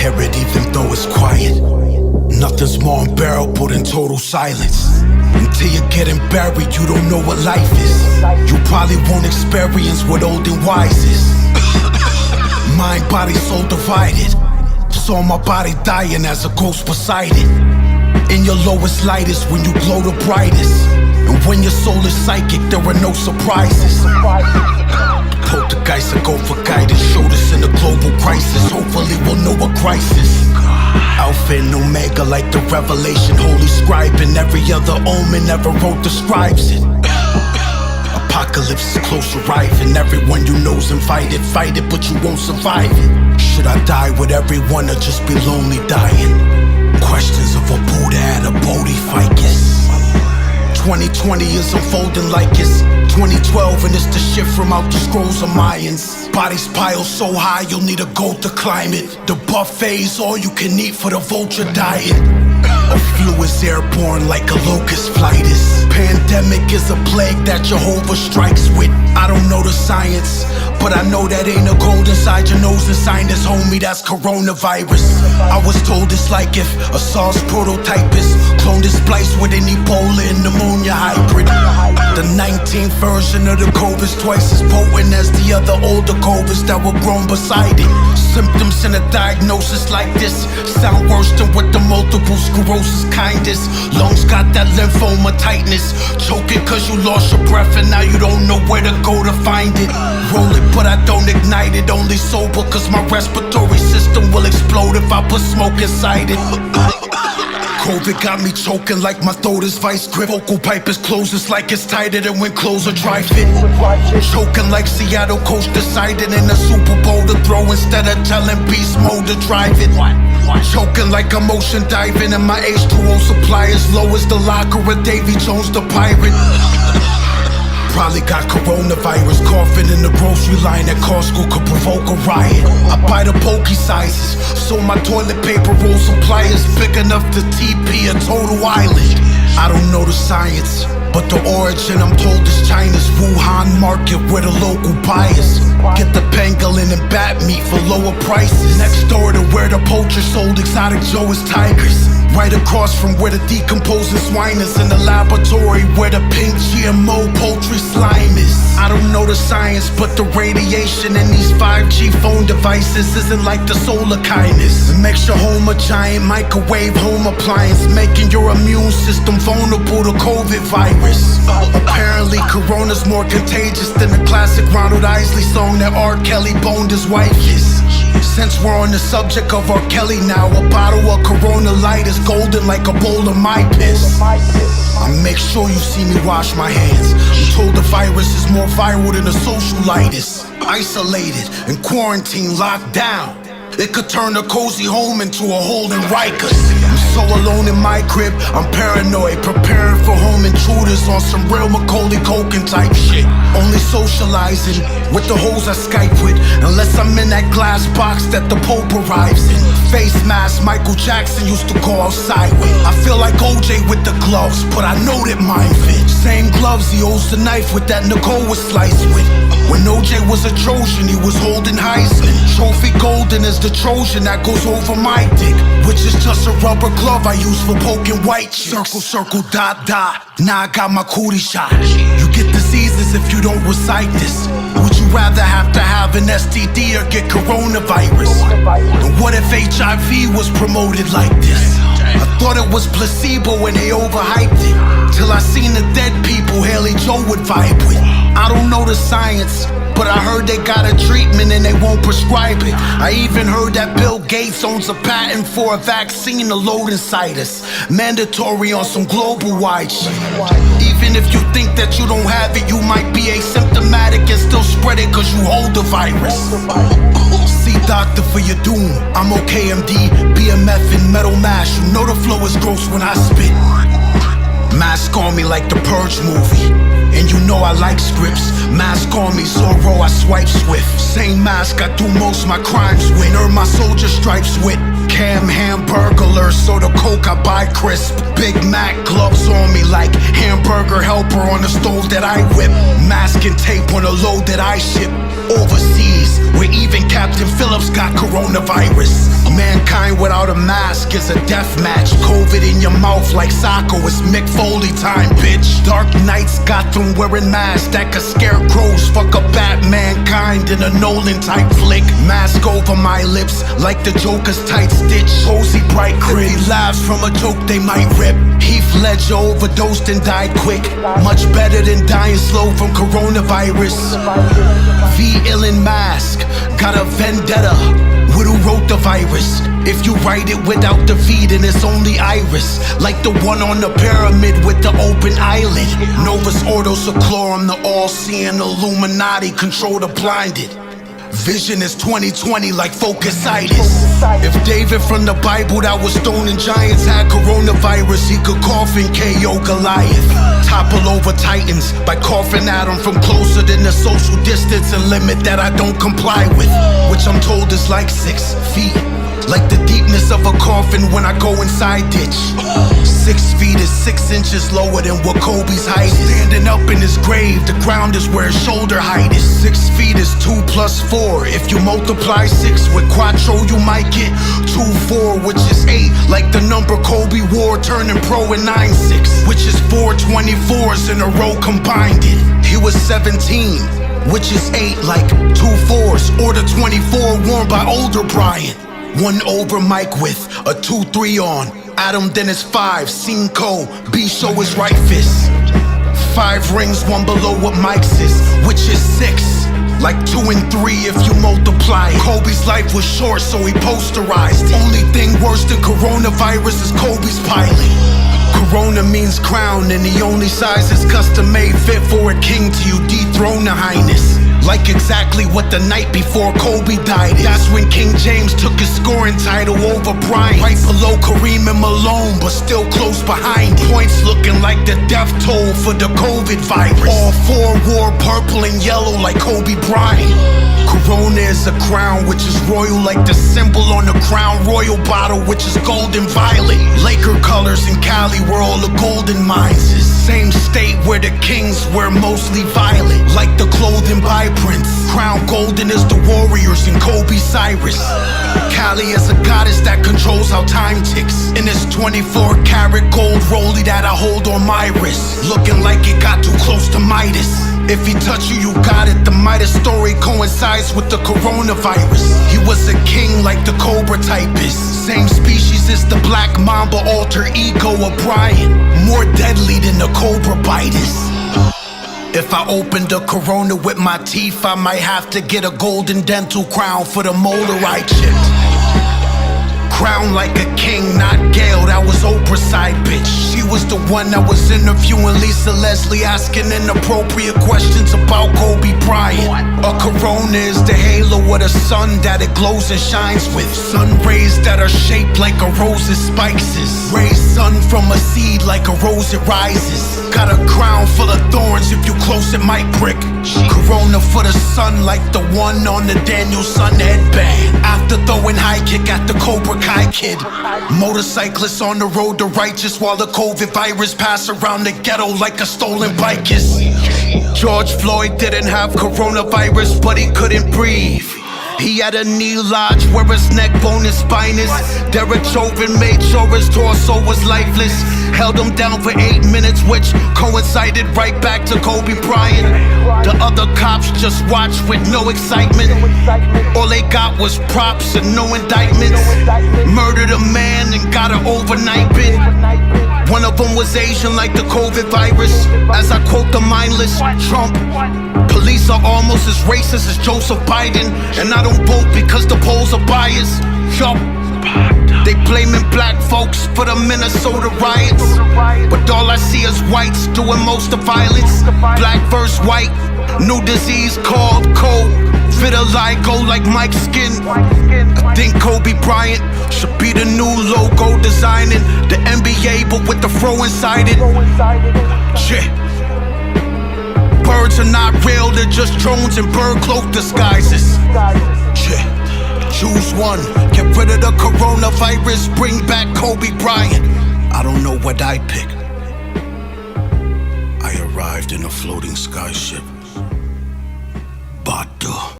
hear it even though it's quiet. Nothing's more unbearable than total silence. Until you're getting buried, you don't know what life is. You probably won't experience what old and wise is. Mind, body, soul divided. Saw my body dying as a ghost beside it. In your lowest light is when you glow the brightest. And when your soul is psychic, there are no surprises. Poltergeist, I go for guidance. Showed us in a global crisis. Hopefully we'll know a crisis. Alpha and Omega like the revelation. Holy scribe and every other omen ever wrote describes it. Apocalypse is close arriving. Everyone you know's invited. Fight it, but you won't survive it. Should I die with everyone or just be lonely dying? Questions of a Buddha and a Bodhificus. 2020 is unfolding like it's 2012, and it's the shit from out the scrolls of Mayans. Bodies piled so high you'll need a goat to climb it. The buffet's all you can eat for the vulture diet. A flu is airborne like a locust flight is. Pandemic is a plague that Jehovah strikes with. I don't know the science, but I know that ain't a cold inside your nose and sinus, homie, that's coronavirus. I was told it's like if a SARS prototype is cloned and spliced with an Ebola and pneumonia hybrid. The 19th version of the COVID's twice as potent as the other older COVIDs that were grown beside it. Symptoms in a diagnosis like this sound worse than what the multiple sclerosis kind is. Lungs got that lymphoma tightness, choking cause you lost your breath and now you don't know where to go to find it. Roll it but I don't ignite it, only sober cause my respiratory system will explode if I put smoke inside it. COVID got me choking like my throat is vice grip. Vocal pipe is closed, it's like it's tighter than when clothes are dry fit. Choking like Seattle coach decided in the Super Bowl to throw instead of telling beast mode to drive it. Choking like I'm ocean diving and my H2O supply is low as the locker of Davy Jones the pirate. Probably got coronavirus, coughing in the grocery line at Costco could provoke a riot. I buy the pokey sizes, so my toilet paper roll supply is big enough to TP a total island. I don't know the science, but the origin I'm told is China's Wuhan market where the local buyers get the pangolin and bat meat for lower prices. Next door to where the poacher sold exotic Joe's tigers. Right across from where the decomposing swine is in the laboratory where the pink GMO poultry slime is. I don't know the science, but the radiation in these 5G phone devices isn't like the solar kindness. It makes your home a giant microwave home appliance, making your immune system vulnerable to COVID virus. Apparently Corona's more contagious than the classic Ronald Isley song that R. Kelly boned his wife is. Since we're on the subject of R. Kelly now, a bottle of Corona Light is golden like a bowl of my piss. I make sure you see me wash my hands. I'm told the virus is more viral than a socialitis. Isolated and quarantined, locked down. It could turn a cozy home into a hole in Rikers. I'm so alone in my crib, I'm paranoid, preparing for home intruders on some real Macaulay Culkin type shit. Only socializing with the hoes I Skype with, unless I'm in that glass box that the Pope arrives in. Face mask Michael Jackson used to go outside with. I feel like OJ with the gloves, but I know that mine fit. Same gloves he holds the knife with that Nicole was sliced with. When OJ was a Trojan, he was holding Heisman. Trophy golden is the Trojan that goes over my dick, which is just a rubber glove I use for poking white chicks. Circle, circle, dot, dot. Now I got my cootie shot. You get diseases if you don't recite this. Would you rather have to have an STD or get coronavirus? And what if HIV was promoted like this? I thought it was placebo when they overhyped it, till I seen the dead people Haley Joe would vibe with. I don't know the science, but I heard they got a treatment and they won't prescribe it. I even heard that Bill Gates owns a patent for a vaccine to load inside us, mandatory on some global wide shit. Even if you think that you don't have it, you might be asymptomatic and still spread it cause you hold the virus. See doctor for your doom, I'm okay MD, BMF and metal mash. You know the flow is gross when I spit. Mask on me like the Purge movie, and you know I like scripts. Mask on me, Zorro, I swipe swift. Same mask I do most my crimes with. Earn my soldier stripes with. Cam hamburglar, so the coke I buy crisp. Big Mac gloves on me like hamburger helper on the stove that I whip. Mask and tape on a load that I ship overseas, where even Captain Phillips got got coronavirus. Mankind without a mask is a death match. COVID in your mouth like Socko, it's Mick Foley time, bitch. Dark nights got them wearing masks that could scare crows. Fuck a Batmankind in a Nolan type flick. Mask over my lips like the Joker's tight stitch. Cozy bright crib. If he laughs from a joke they might rip. Heath Ledger overdosed and died quick. Much better than dying slow from coronavirus. V. Illin mask, got a vendetta with who wrote the virus. If you write it without the V, then it's only Iris. Like the one on the pyramid with the open eyelid. Novus Ordo Seclorum, the all-seeing Illuminati, control the blinded. Vision is 20/20 like focus-itis. If David from the Bible that was stoning giants had coronavirus, he could cough and KO Goliath. Topple over titans by coughing at them from closer than the social distance and limit that I don't comply with, which I'm told is like 6 feet. Like the deepness of a coffin when I go inside ditch. 6 feet is 6 inches lower than what Kobe's height is. Standing up in his grave, the ground is where his shoulder height is. 6 feet is 2 + 4. If you multiply 6 with quattro, you might get 2-4, which is 8. Like the number Kobe wore turning pro in 9-6, which is 4 24s in a row combined it. He was 17, which is 8, like 2 4s, or the 24 worn by older Brian. 1 over Mike with a 2-3 on. Adam then is 5, Cinco, B show his right fist. 5 rings, 1 below what Mike's is, which is 6. Like 2 and 3 if you multiply. Kobe's life was short, so he posterized. Only thing worse than coronavirus is Kobe's pilot. Corona means crown, and the only size is custom made, fit for a king till you dethrone the highness. Like exactly what the night before Kobe died is. That's when King James took his scoring title over Bryant. Right below Kareem and Malone, but still close behind. Points looking like the death toll for the COVID virus. All 4 wore purple and yellow like Kobe Bryant. Corona is a crown, which is royal like the symbol on the Crown Royal bottle, which is gold and violet. Laker colors in Cali where all the golden mines is. Same state where the kings wear mostly violet, like the clothing by Prince. Crown golden is the warriors and Kobe Cyrus. Cali is a goddess that controls how time ticks. In this 24 karat gold rollie that I hold on my wrist, looking like it got too close to Midas. If he touch you, you got it. The Midas story coincides with the coronavirus. He was a king like the Cobra type is. Same species as the Black Mamba alter ego of Brian. More deadly than the Cobra bite is. If I opened a Corona with my teeth, I might have to get a golden dental crown for the molar I chipped. Crown like a king, not Gail, that was Oprah's side bitch. She was the one that was interviewing Lisa Leslie, asking inappropriate questions about Kobe Bryant. A corona is the halo of the sun that it glows and shines with. Sun rays that are shaped like a rose's spices. Raise sun from a seed like a rose it rises. Got a crown full of thorns, if you close it might prick. Corona for the sun like the one on the Daniel-san headband. After throwing high kick at the Cobra Kai kid. Motorcyclists on the road to righteous while the COVID virus pass around the ghetto like a stolen bike is. George Floyd didn't have coronavirus, but he couldn't breathe. He had a knee lodge where his neck bone and spine is. Derek Chauvin made sure his torso was lifeless. Held him down for 8 minutes, which coincided right back to Kobe Bryant. The other cops just watched with no excitement. All they got was props and no indictments. Murdered a man and got an overnight bid. One of them was Asian like the COVID virus. As I quote the mindless Trump, police are almost as racist as Joseph Biden. And I don't vote because the polls are biased. Yup. They blaming black folks for the Minnesota riots, but all I see is whites doing most of violence. Black versus white, new disease called cold. Vitiligo like Mike's skin. I think Kobe Bryant should be the new logo designing the NBA, but with the fro inside it. Shit. Birds are not real, they're just drones and bird cloak disguises. Shit. Choose one, get rid of the coronavirus, bring back Kobe Bryant. I don't know what I'd pick. I arrived in a floating skyship. Bata.